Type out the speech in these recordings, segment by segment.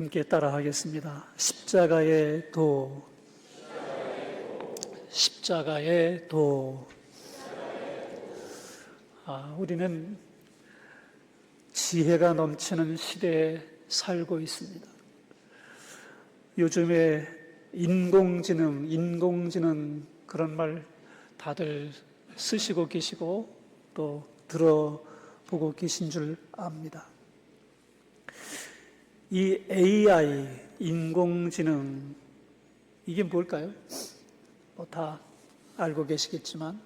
함께 따라하겠습니다. 십자가의 도, 십자가의 도. 우리는 지혜가 넘치는 시대에 살고 있습니다. 요즘에 인공지능 그런 말 다들 쓰시고 계시고 또 들어보고 계신 줄 압니다. 이 AI, 인공지능, 이게 뭘까요? 다 알고 계시겠지만,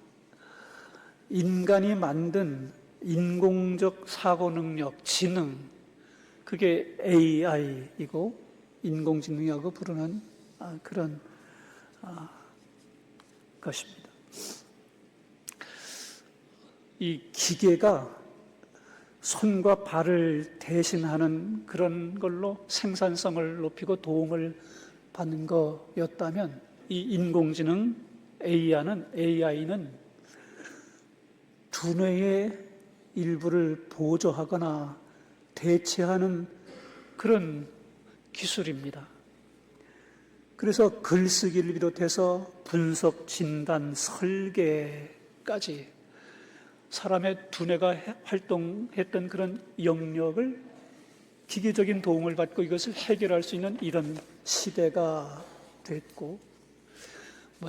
인간이 만든 인공적 사고 능력, 지능, 그게 AI이고, 인공지능이라고 부르는 그런 것입니다. 이 기계가 손과 발을 대신하는 그런 걸로 생산성을 높이고 도움을 받는 거였다면 이 인공지능 AI는 두뇌의 일부를 보조하거나 대체하는 그런 기술입니다. 그래서 글쓰기를 비롯해서 분석, 진단, 설계까지 사람의 두뇌가 활동했던 그런 영역을 기계적인 도움을 받고 이것을 해결할 수 있는 이런 시대가 됐고,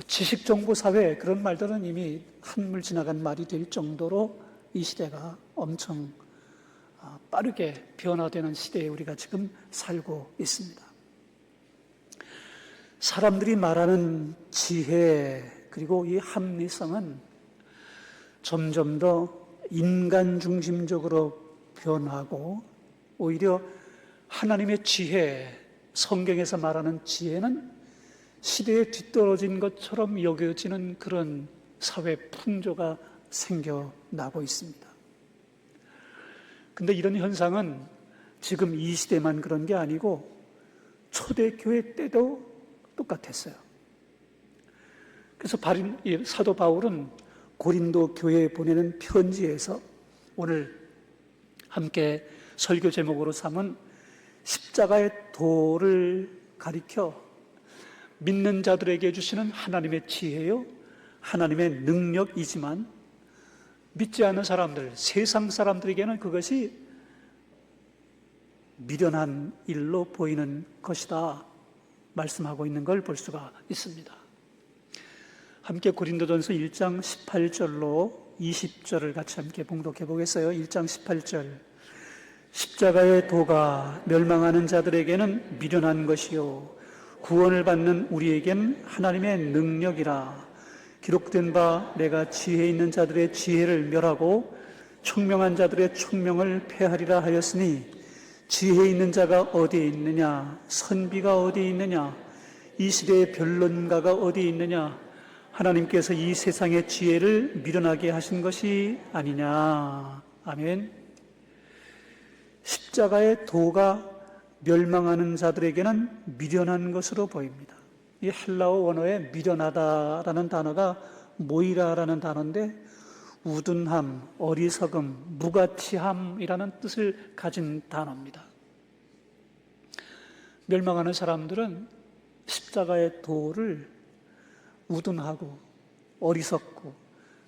지식정보사회 그런 말들은 이미 한물 지나간 말이 될 정도로 이 시대가 엄청 빠르게 변화되는 시대에 우리가 지금 살고 있습니다. 사람들이 말하는 지혜 그리고 이 합리성은 점점 더 인간 중심적으로 변하고 오히려 하나님의 지혜, 성경에서 말하는 지혜는 시대에 뒤떨어진 것처럼 여겨지는 그런 사회 풍조가 생겨나고 있습니다. 근데 이런 현상은 지금 이 시대만 그런 게 아니고 초대교회 때도 똑같았어요. 그래서 사도 바울은 고린도 교회에 보내는 편지에서 오늘 함께 설교 제목으로 삼은 십자가의 도를 가리켜 믿는 자들에게 주시는 하나님의 지혜요, 하나님의 능력이지만 믿지 않는 사람들, 세상 사람들에게는 그것이 미련한 일로 보이는 것이다 말씀하고 있는 걸 볼 수가 있습니다. 함께 고린도전서 1장 18절로 20절을 같이 함께 봉독해 보겠어요. 1장 18절. 십자가의 도가 멸망하는 자들에게는 미련한 것이요 구원을 받는 우리에겐 하나님의 능력이라. 기록된 바 내가 지혜 있는 자들의 지혜를 멸하고 총명한 자들의 총명을 폐하리라 하였으니 지혜 있는 자가 어디에 있느냐, 선비가 어디에 있느냐, 이 시대의 변론가가 어디에 있느냐. 하나님께서 이 세상의 지혜를 미련하게 하신 것이 아니냐. 아멘. 십자가의 도가 멸망하는 자들에게는 미련한 것으로 보입니다. 이 헬라어 원어에 미련하다라는 단어가 모이라라는 단어인데 우둔함, 어리석음, 무가치함이라는 뜻을 가진 단어입니다. 멸망하는 사람들은 십자가의 도를 우둔하고 어리석고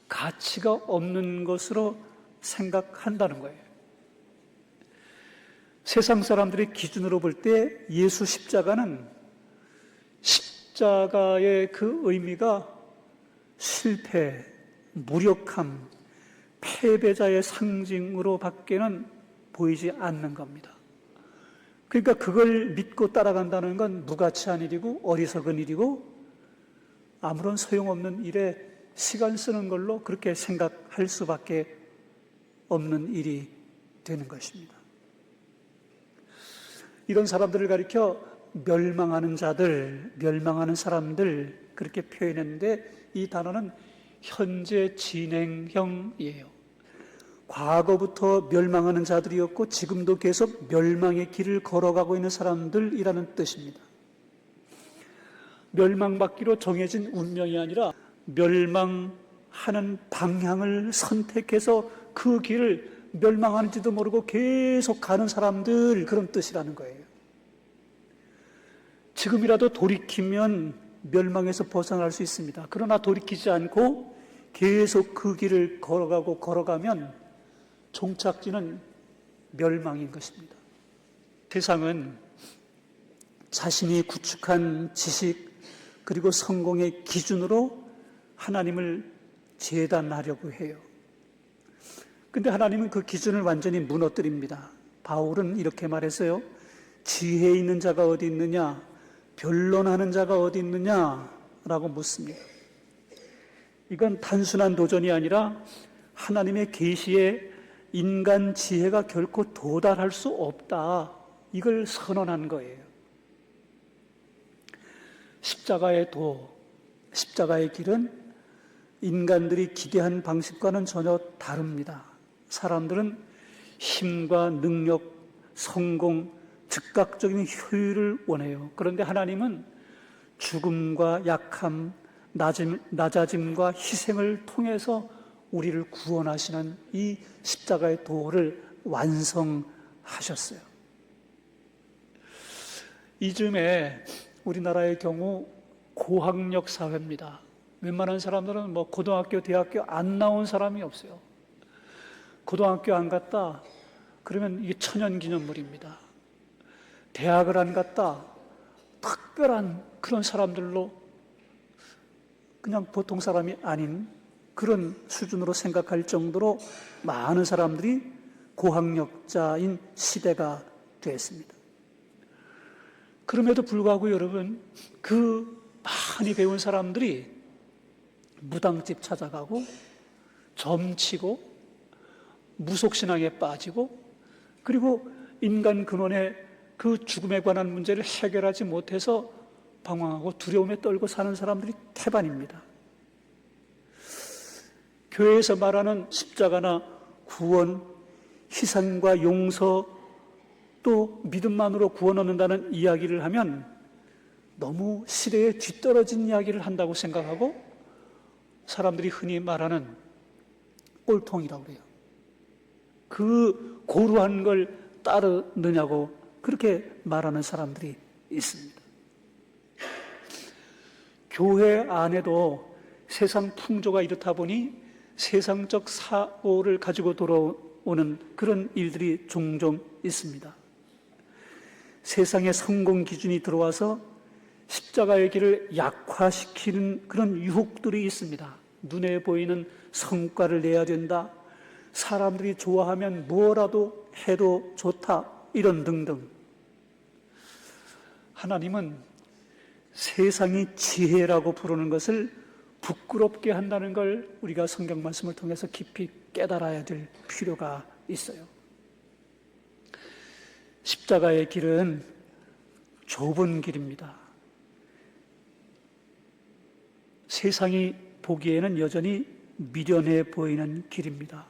가치가 없는 것으로 생각한다는 거예요. 세상 사람들의 기준으로 볼 때 예수 십자가는 십자가의 그 의미가 실패, 무력함, 패배자의 상징으로 밖에는 보이지 않는 겁니다. 그러니까 그걸 믿고 따라간다는 건 무가치한 일이고 어리석은 일이고 아무런 소용없는 일에 시간 쓰는 걸로 그렇게 생각할 수밖에 없는 일이 되는 것입니다. 이런 사람들을 가리켜 멸망하는 자들, 멸망하는 사람들 그렇게 표현했는데 이 단어는 현재 진행형이에요. 과거부터 멸망하는 자들이었고 지금도 계속 멸망의 길을 걸어가고 있는 사람들이라는 뜻입니다. 멸망받기로 정해진 운명이 아니라 멸망하는 방향을 선택해서 그 길을 멸망하는지도 모르고 계속 가는 사람들, 그런 뜻이라는 거예요. 지금이라도 돌이키면 멸망에서 벗어날 수 있습니다. 그러나 돌이키지 않고 계속 그 길을 걸어가면 종착지는 멸망인 것입니다. 세상은 자신이 구축한 지식 그리고 성공의 기준으로 하나님을 재단하려고 해요. 근데 하나님은 그 기준을 완전히 무너뜨립니다. 바울은 이렇게 말했어요. 지혜 있는 자가 어디 있느냐? 변론하는 자가 어디 있느냐? 라고 묻습니다. 이건 단순한 도전이 아니라 하나님의 계시에 인간 지혜가 결코 도달할 수 없다. 이걸 선언한 거예요. 십자가의 십자가의 길은 인간들이 기대한 방식과는 전혀 다릅니다. 사람들은 힘과 능력, 성공, 즉각적인 효율을 원해요. 그런데 하나님은 죽음과 약함, 낮아짐과 희생을 통해서 우리를 구원하시는 이 십자가의 도를 완성하셨어요. 이즘에 우리나라의 경우 고학력 사회입니다. 웬만한 사람들은 고등학교, 대학교 안 나온 사람이 없어요. 고등학교 안 갔다 그러면 이게 천연기념물입니다. 대학을 안 갔다 특별한 그런 사람들로 그냥 보통 사람이 아닌 그런 수준으로 생각할 정도로 많은 사람들이 고학력자인 시대가 됐습니다. 그럼에도 불구하고 여러분, 그 많이 배운 사람들이 무당집 찾아가고 점치고 무속신앙에 빠지고 그리고 인간 근원의 그 죽음에 관한 문제를 해결하지 못해서 방황하고 두려움에 떨고 사는 사람들이 태반입니다. 교회에서 말하는 십자가나 구원, 희생과 용서 또 믿음만으로 구원 얻는다는 이야기를 하면 너무 시대에 뒤떨어진 이야기를 한다고 생각하고 사람들이 흔히 말하는 꼴통이라고 그래요. 그 고루한 걸 따르느냐고 그렇게 말하는 사람들이 있습니다. 교회 안에도 세상 풍조가 이렇다 보니 세상적 사고를 가지고 돌아오는 그런 일들이 종종 있습니다. 세상의 성공 기준이 들어와서 십자가의 길을 약화시키는 그런 유혹들이 있습니다. 눈에 보이는 성과를 내야 된다. 사람들이 좋아하면 뭐라도 해도 좋다. 이런 등등. 하나님은 세상이 지혜라고 부르는 것을 부끄럽게 한다는 걸 우리가 성경 말씀을 통해서 깊이 깨달아야 될 필요가 있어요. 십자가의 길은 좁은 길입니다. 세상이 보기에는 여전히 미련해 보이는 길입니다.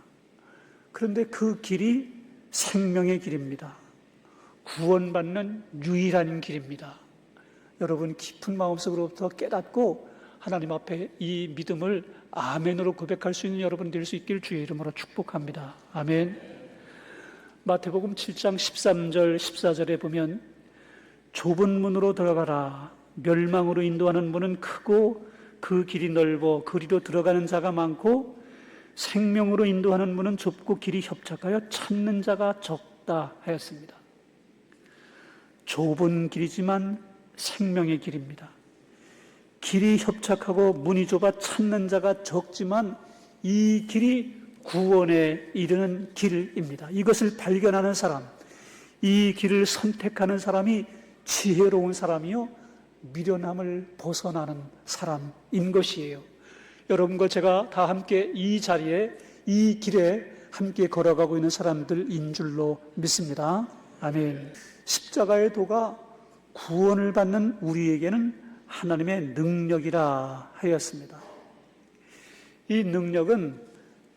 그런데 그 길이 생명의 길입니다. 구원받는 유일한 길입니다. 여러분 깊은 마음속으로부터 깨닫고 하나님 앞에 이 믿음을 아멘으로 고백할 수 있는 여러분 될 수 있길 주의 이름으로 축복합니다. 아멘. 마태복음 7장 13절 14절에 보면 좁은 문으로 들어가라. 멸망으로 인도하는 문은 크고 그 길이 넓어 그리로 들어가는 자가 많고 생명으로 인도하는 문은 좁고 길이 협착하여 찾는 자가 적다 하였습니다. 좁은 길이지만 생명의 길입니다. 길이 협착하고 문이 좁아 찾는 자가 적지만 이 길이 구원에 이르는 길입니다. 이것을 발견하는 사람, 이 길을 선택하는 사람이 지혜로운 사람이요 미련함을 벗어나는 사람인 것이에요. 여러분과 제가 다 함께 이 자리에 이 길에 함께 걸어가고 있는 사람들인 줄로 믿습니다. 아멘. 십자가의 도가 구원을 받는 우리에게는 하나님의 능력이라 하였습니다. 이 능력은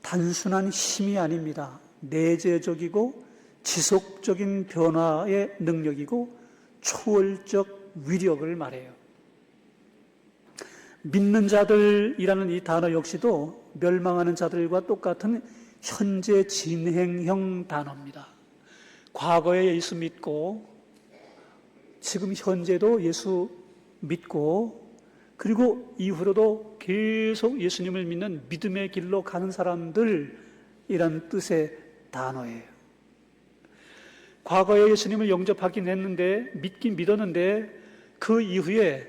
단순한 힘이 아닙니다. 내재적이고 지속적인 변화의 능력이고 초월적 위력을 말해요. 믿는 자들이라는 이 단어 역시도 멸망하는 자들과 똑같은 현재 진행형 단어입니다. 과거에 예수 믿고 지금 현재도 예수 믿고 그리고 이후로도 계속 예수님을 믿는 믿음의 길로 가는 사람들이란 뜻의 단어예요. 과거에 예수님을 영접하긴 했는데 믿긴 믿었는데 그 이후에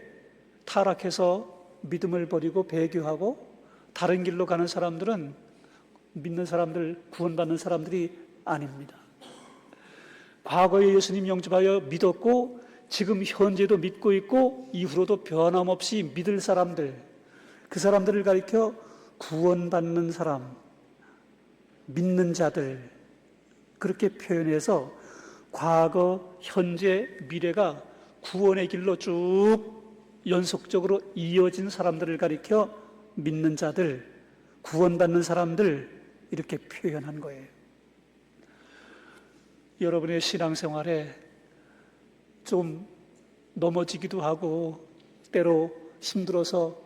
타락해서 믿음을 버리고 배교하고 다른 길로 가는 사람들은 믿는 사람들, 구원받는 사람들이 아닙니다. 과거에 예수님 영접하여 믿었고 지금 현재도 믿고 있고 이후로도 변함없이 믿을 사람들, 그 사람들을 가리켜 구원받는 사람, 믿는 자들, 그렇게 표현해서 과거, 현재, 미래가 구원의 길로 쭉 연속적으로 이어진 사람들을 가리켜 믿는 자들, 구원받는 사람들, 이렇게 표현한 거예요. 여러분의 신앙생활에 좀 넘어지기도 하고 때로 힘들어서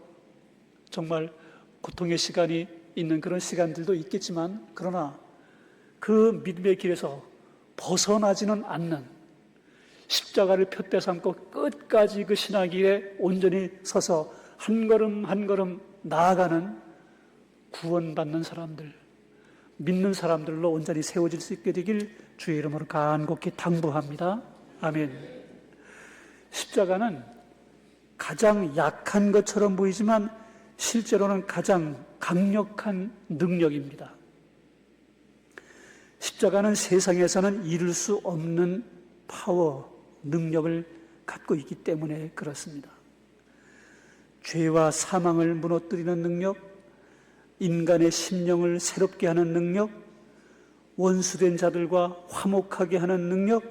정말 고통의 시간이 있는 그런 시간들도 있겠지만 그러나 그 믿음의 길에서 벗어나지는 않는 십자가를 푯대 삼고 끝까지 그 신앙 길에 온전히 서서 한 걸음 한 걸음 나아가는 구원받는 사람들, 믿는 사람들로 온전히 세워질 수 있게 되길 주의 이름으로 간곡히 당부합니다. 아멘. 십자가는 가장 약한 것처럼 보이지만 실제로는 가장 강력한 능력입니다. 십자가는 세상에서는 이룰 수 없는 파워, 능력을 갖고 있기 때문에 그렇습니다. 죄와 사망을 무너뜨리는 능력, 인간의 심령을 새롭게 하는 능력, 원수된 자들과 화목하게 하는 능력,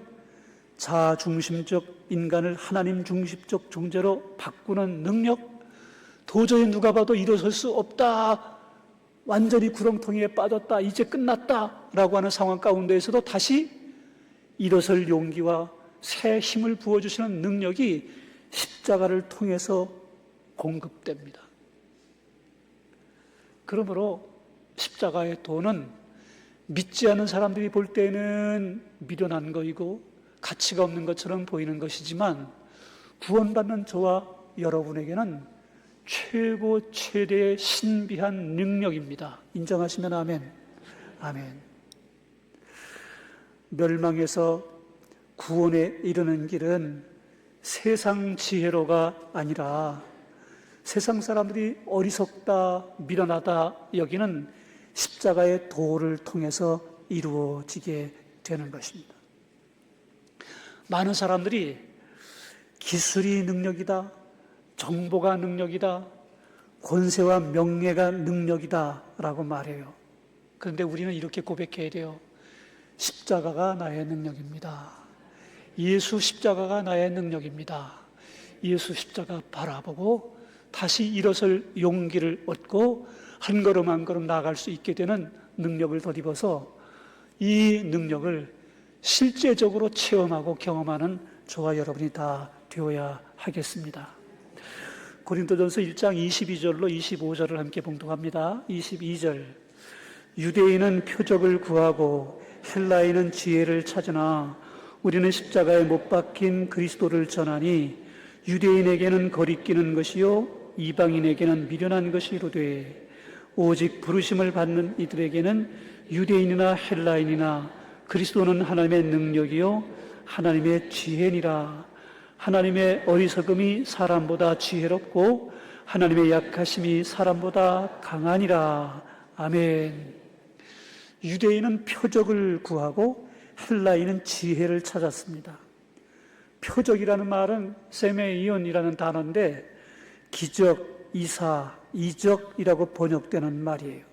자중심적 인간을 하나님 중심적 존재로 바꾸는 능력, 도저히 누가 봐도 일어설 수 없다, 완전히 구렁텅이에 빠졌다, 이제 끝났다 라고 하는 상황 가운데에서도 다시 일어설 용기와 새 힘을 부어주시는 능력이 십자가를 통해서 공급됩니다. 그러므로 십자가의 도는 믿지 않는 사람들이 볼 때는 미련한 것이고 가치가 없는 것처럼 보이는 것이지만 구원받는 저와 여러분에게는 최고 최대의 신비한 능력입니다. 인정하시면 아멘. 아멘. 멸망에서 구원에 이르는 길은 세상 지혜로가 아니라 세상 사람들이 어리석다, 미련하다 여기는 십자가의 도를 통해서 이루어지게 되는 것입니다. 많은 사람들이 기술이 능력이다, 정보가 능력이다, 권세와 명예가 능력이다 라고 말해요. 그런데 우리는 이렇게 고백해야 돼요. 십자가가 나의 능력입니다. 예수 십자가가 나의 능력입니다. 예수 십자가 바라보고 다시 일어설 용기를 얻고 한 걸음 한 걸음 나아갈 수 있게 되는 능력을 덧입어서 이 능력을 실제적으로 체험하고 경험하는 저와 여러분이 다 되어야 하겠습니다. 고린도전서 1장 22절로 25절을 함께 봉독합니다. 22절, 유대인은 표적을 구하고 헬라인은 지혜를 찾으나 우리는 십자가에 못 박힌 그리스도를 전하니 유대인에게는 거리끼는 것이요 이방인에게는 미련한 것이로되 오직 부르심을 받는 이들에게는 유대인이나 헬라인이나 그리스도는 하나님의 능력이요 하나님의 지혜니라. 하나님의 어리석음이 사람보다 지혜롭고 하나님의 약하심이 사람보다 강하니라. 아멘. 유대인은 표적을 구하고 헬라인은 지혜를 찾았습니다. 표적이라는 말은 세메이온이라는 단어인데 기적, 이사, 이적이라고 번역되는 말이에요.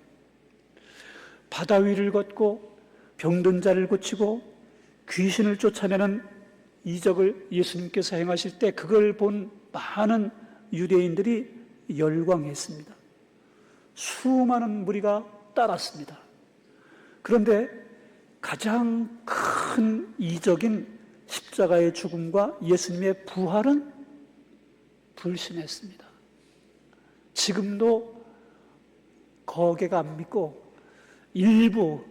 바다 위를 걷고 병든 자를 고치고 귀신을 쫓아내는 이적을 예수님께서 행하실 때 그걸 본 많은 유대인들이 열광했습니다. 수많은 무리가 따랐습니다. 그런데 가장 큰 이적인 십자가의 죽음과 예수님의 부활은 불신했습니다. 지금도 거개가 안 믿고 일부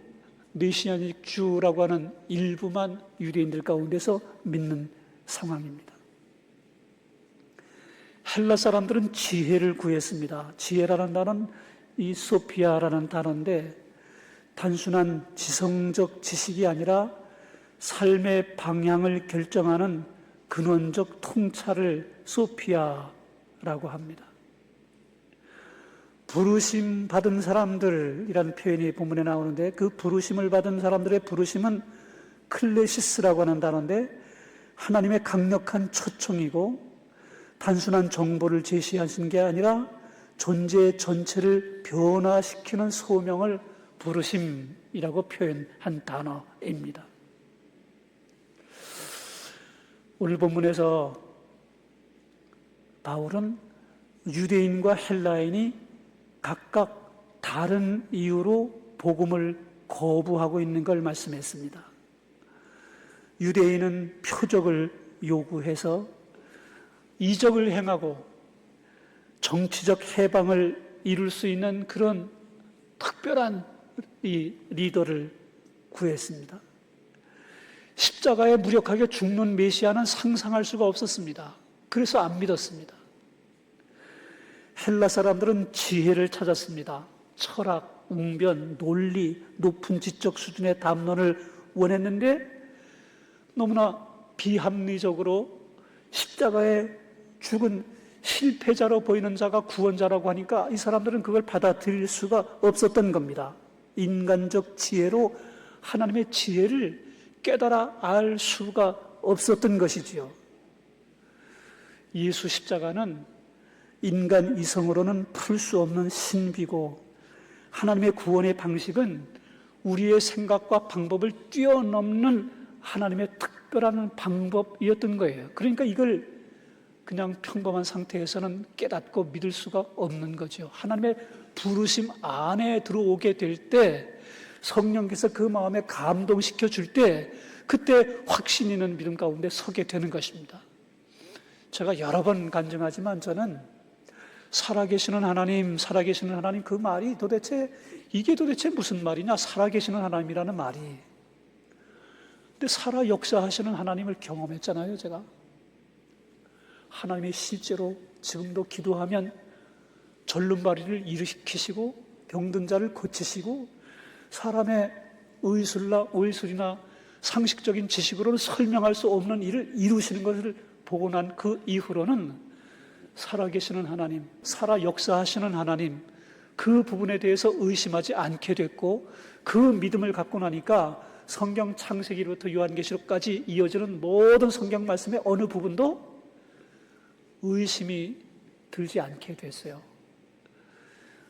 메시아닉 주라고 하는 일부만 유대인들 가운데서 믿는 상황입니다. 헬라 사람들은 지혜를 구했습니다. 지혜라는 단어는 이 소피아라는 단어인데 단순한 지성적 지식이 아니라 삶의 방향을 결정하는 근원적 통찰을 소피아라고 합니다. 부르심 받은 사람들이라는 표현이 본문에 나오는데 그 부르심을 받은 사람들의 부르심은 클레시스라고 하는 단어인데 하나님의 강력한 초청이고 단순한 정보를 제시하신 게 아니라 존재 전체를 변화시키는 소명을 부르심이라고 표현한 단어입니다. 오늘 본문에서 바울은 유대인과 헬라인이 각각 다른 이유로 복음을 거부하고 있는 걸 말씀했습니다. 유대인은 표적을 요구해서 이적을 행하고 정치적 해방을 이룰 수 있는 그런 특별한 이 리더를 구했습니다. 십자가에 무력하게 죽는 메시아는 상상할 수가 없었습니다. 그래서 안 믿었습니다. 헬라 사람들은 지혜를 찾았습니다. 철학, 웅변, 논리, 높은 지적 수준의 담론을 원했는데 너무나 비합리적으로 십자가에 죽은 실패자로 보이는 자가 구원자라고 하니까 이 사람들은 그걸 받아들일 수가 없었던 겁니다. 인간적 지혜로 하나님의 지혜를 깨달아 알 수가 없었던 것이지요. 예수 십자가는 인간 이성으로는 풀 수 없는 신비고 하나님의 구원의 방식은 우리의 생각과 방법을 뛰어넘는 하나님의 특별한 방법이었던 거예요. 그러니까 이걸 그냥 평범한 상태에서는 깨닫고 믿을 수가 없는 거죠. 하나님의 부르심 안에 들어오게 될 때 성령께서 그 마음에 감동시켜 줄 때 그때 확신 있는 믿음 가운데 서게 되는 것입니다. 제가 여러 번 간증하지만 저는 살아계시는 하나님 그 말이 이게 도대체 무슨 말이냐? 살아계시는 하나님이라는 말이. 근데 살아 역사하시는 하나님을 경험했잖아요, 제가. 하나님이 실제로 지금도 기도하면 절름발이를 일으키시고 병든 자를 고치시고 사람의 의술이나 상식적인 지식으로는 설명할 수 없는 일을 이루시는 것을 보고 난 그 이후로는 살아계시는 하나님, 살아 역사하시는 하나님, 그 부분에 대해서 의심하지 않게 됐고 그 믿음을 갖고 나니까 성경 창세기로부터 요한계시록까지 이어지는 모든 성경 말씀의 어느 부분도 의심이 들지 않게 됐어요.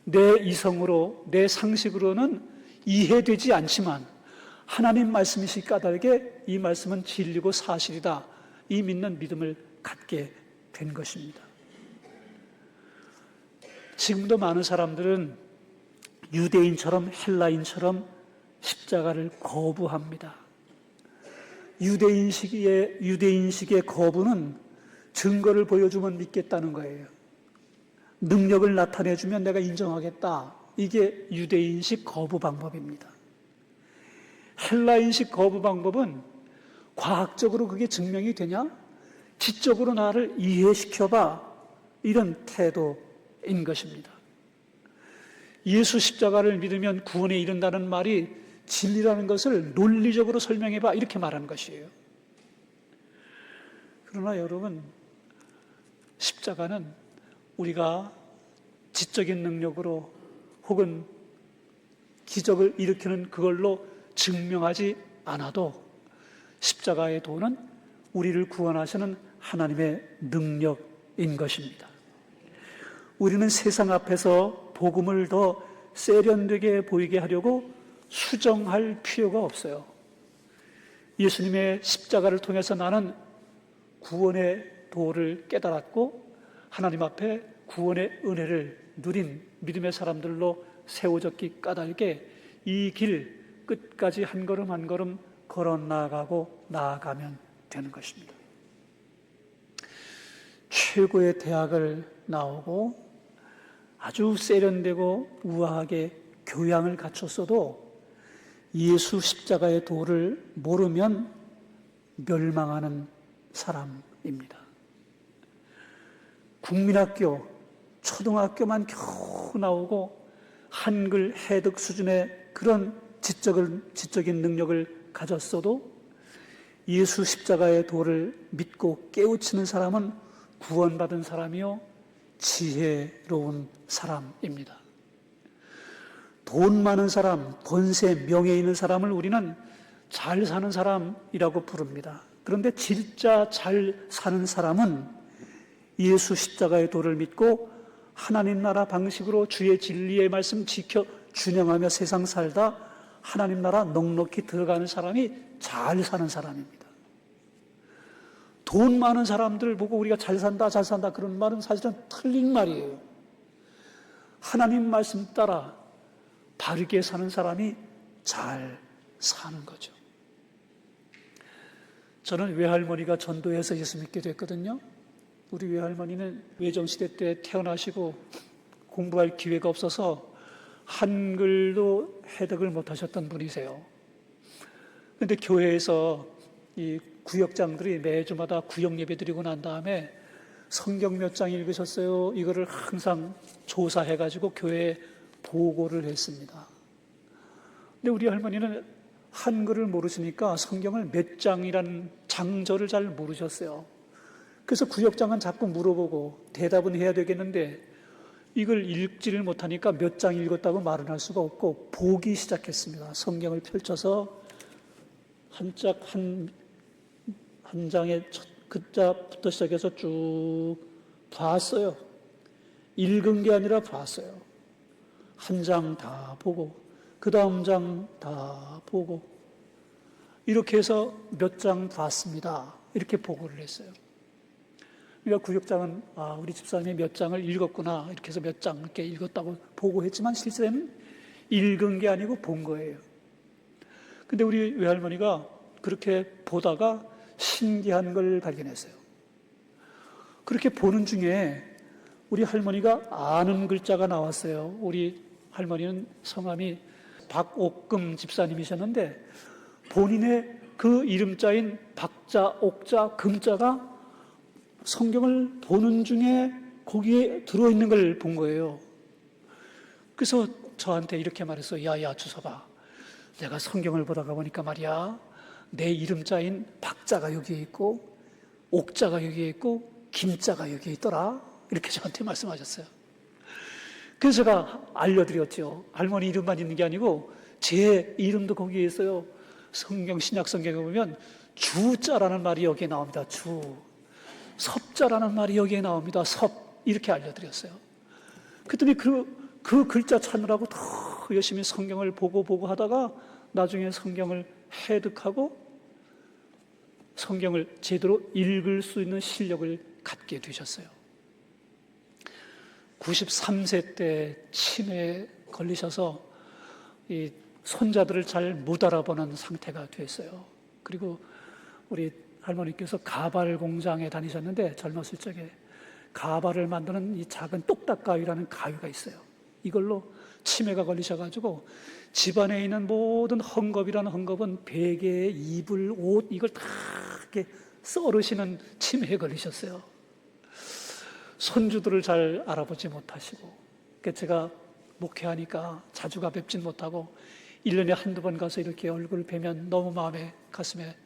내 이성으로, 내 상식으로는 이해되지 않지만 하나님 말씀이시 까닭에 이 말씀은 진리고 사실이다. 이 믿는 믿음을 갖게 된 것입니다. 지금도 많은 사람들은 유대인처럼 헬라인처럼 십자가를 거부합니다. 유대인식의 거부는 증거를 보여주면 믿겠다는 거예요. 능력을 나타내주면 내가 인정하겠다. 이게 유대인식 거부 방법입니다. 헬라인식 거부 방법은 과학적으로 그게 증명이 되냐? 지적으로 나를 이해시켜봐. 이런 태도인 것입니다. 예수 십자가를 믿으면 구원에 이른다는 말이 진리라는 것을 논리적으로 설명해봐. 이렇게 말하는 것이에요. 그러나 여러분, 십자가는 우리가 지적인 능력으로 혹은 기적을 일으키는 그걸로 증명하지 않아도 십자가의 도는 우리를 구원하시는 하나님의 능력인 것입니다. 우리는 세상 앞에서 복음을 더 세련되게 보이게 하려고 수정할 필요가 없어요. 예수님의 십자가를 통해서 나는 구원의 도를 깨달았고 하나님 앞에 구원의 은혜를 누린 믿음의 사람들로 세워졌기 까닭에 이 길 끝까지 한 걸음 한 걸음 걸어 나아가면 되는 것입니다. 최고의 대학을 나오고 아주 세련되고 우아하게 교양을 갖췄어도 예수 십자가의 도를 모르면 멸망하는 사람입니다. 국민학교, 초등학교만 겨우 나오고 한글 해독 수준의 그런 지적인 능력을 가졌어도 예수 십자가의 도를 믿고 깨우치는 사람은 구원받은 사람이요 지혜로운 사람입니다. 돈 많은 사람, 권세, 명예 있는 사람을 우리는 잘 사는 사람이라고 부릅니다. 그런데 진짜 잘 사는 사람은 예수 십자가의 도를 믿고 하나님 나라 방식으로 주의 진리의 말씀 지켜 준행하며 세상 살다 하나님 나라 넉넉히 들어가는 사람이 잘 사는 사람입니다. 돈 많은 사람들 보고 우리가 잘 산다 그런 말은 사실은 틀린 말이에요. 하나님 말씀 따라 바르게 사는 사람이 잘 사는 거죠. 저는 외할머니가 전도해서 예수 믿게 됐거든요. 우리 외할머니는 외정시대 때 태어나시고 공부할 기회가 없어서 한글도 해독을 못하셨던 분이세요. 그런데 교회에서 이 구역장들이 매주마다 구역 예배 드리고 난 다음에 성경 몇 장 읽으셨어요? 이거를 항상 조사해가지고 교회에 보고를 했습니다. 근데 우리 할머니는 한글을 모르시니까 성경을 몇 장이라는 장절을 잘 모르셨어요. 그래서 구역장은 자꾸 물어보고 대답은 해야 되겠는데 이걸 읽지를 못하니까 몇 장 읽었다고 말은 할 수가 없고 보기 시작했습니다. 성경을 펼쳐서 한 장의 첫 글자부터 시작해서 쭉 봤어요. 읽은 게 아니라 봤어요. 한 장 다 보고 그 다음 장 다 보고 이렇게 해서 몇 장 봤습니다. 이렇게 보고를 했어요. 그러니까 구역장은 우리 집사님이 몇 장을 읽었구나 이렇게 해서 몇 장 이렇게 읽었다고 보고했지만 실제는 읽은 게 아니고 본 거예요. 근데 우리 외할머니가 그렇게 보다가 신기한 걸 발견했어요. 그렇게 보는 중에 우리 할머니가 아는 글자가 나왔어요. 우리 할머니는 성함이 박옥금 집사님이셨는데 본인의 그 이름자인 박자, 옥자, 금자가 성경을 보는 중에 거기에 들어있는 걸 본 거예요. 그래서 저한테 이렇게 말했어요. 야야 주서봐, 내가 성경을 보다가 보니까 말이야 내 이름자인 박자가 여기에 있고 옥자가 여기에 있고 김자가 여기에 있더라. 이렇게 저한테 말씀하셨어요. 그래서 제가 알려드렸죠. 할머니 이름만 있는 게 아니고 제 이름도 거기에 있어요. 신약 성경에 보면 주자라는 말이 여기에 나옵니다. 주. 섭자라는 말이 여기에 나옵니다. 섭. 이렇게 알려드렸어요. 그랬더니 그 글자 찾느라고 더 열심히 성경을 보고 하다가 나중에 성경을 해득하고 성경을 제대로 읽을 수 있는 실력을 갖게 되셨어요. 93세 때 치매에 걸리셔서 이 손자들을 잘 못 알아보는 상태가 됐어요. 그리고 우리 할머니께서 가발 공장에 다니셨는데 젊었을 적에 가발을 만드는 이 작은 똑딱가위라는 가위가 있어요. 이걸로 치매가 걸리셔가지고 집안에 있는 모든 헝겊이라는 헝겊은 베개, 이불, 옷 이걸 다 이렇게 썰으시는 치매에 걸리셨어요. 손주들을 잘 알아보지 못하시고 제가 목회하니까 자주가 뵙진 못하고 1년에 한두 번 가서 이렇게 얼굴을 뵈면 너무 가슴에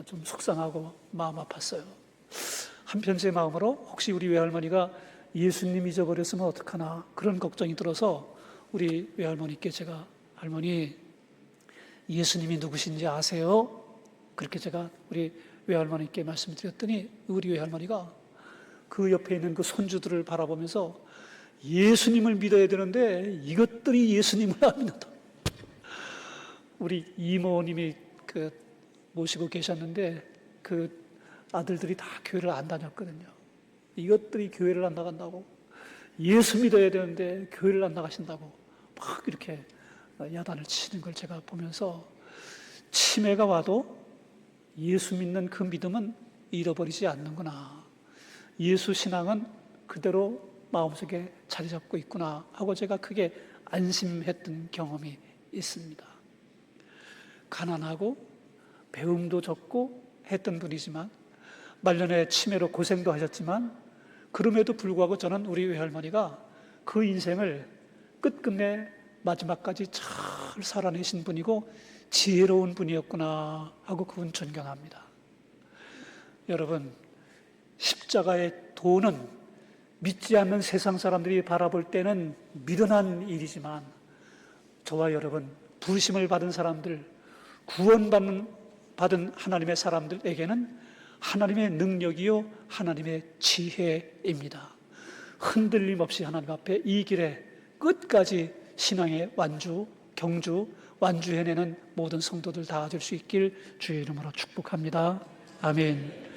좀 속상하고 마음 아팠어요. 한편 제 마음으로 혹시 우리 외할머니가 예수님 잊어버렸으면 어떡하나 그런 걱정이 들어서 우리 외할머니께 제가 할머니 예수님이 누구신지 아세요? 그렇게 제가 우리 외할머니께 말씀드렸더니 우리 외할머니가 그 옆에 있는 그 손주들을 바라보면서 예수님을 믿어야 되는데 이것들이 예수님을 안 믿는다. 우리 이모님이 모시고 계셨는데 그 아들들이 다 교회를 안 다녔거든요. 이것들이 교회를 안 나간다고 예수 믿어야 되는데 교회를 안 나가신다고 막 이렇게 야단을 치는 걸 제가 보면서 치매가 와도 예수 믿는 그 믿음은 잃어버리지 않는구나. 예수 신앙은 그대로 마음속에 자리 잡고 있구나 하고 제가 크게 안심했던 경험이 있습니다. 가난하고 배움도 적고 했던 분이지만 말년에 치매로 고생도 하셨지만 그럼에도 불구하고 저는 우리 외할머니가 그 인생을 끝끝내 마지막까지 잘 살아내신 분이고 지혜로운 분이었구나 하고 그분 존경합니다. 여러분, 십자가의 도는 믿지 않는 세상 사람들이 바라볼 때는 미련한 일이지만 저와 여러분, 부르심을 받은 사람들, 받은 하나님의 사람들에게는 하나님의 능력이요 하나님의 지혜입니다. 흔들림 없이 하나님 앞에 이 길에 끝까지 신앙의 경주, 완주해내는 모든 성도들 다 될 수 있길 주의 이름으로 축복합니다. 아멘.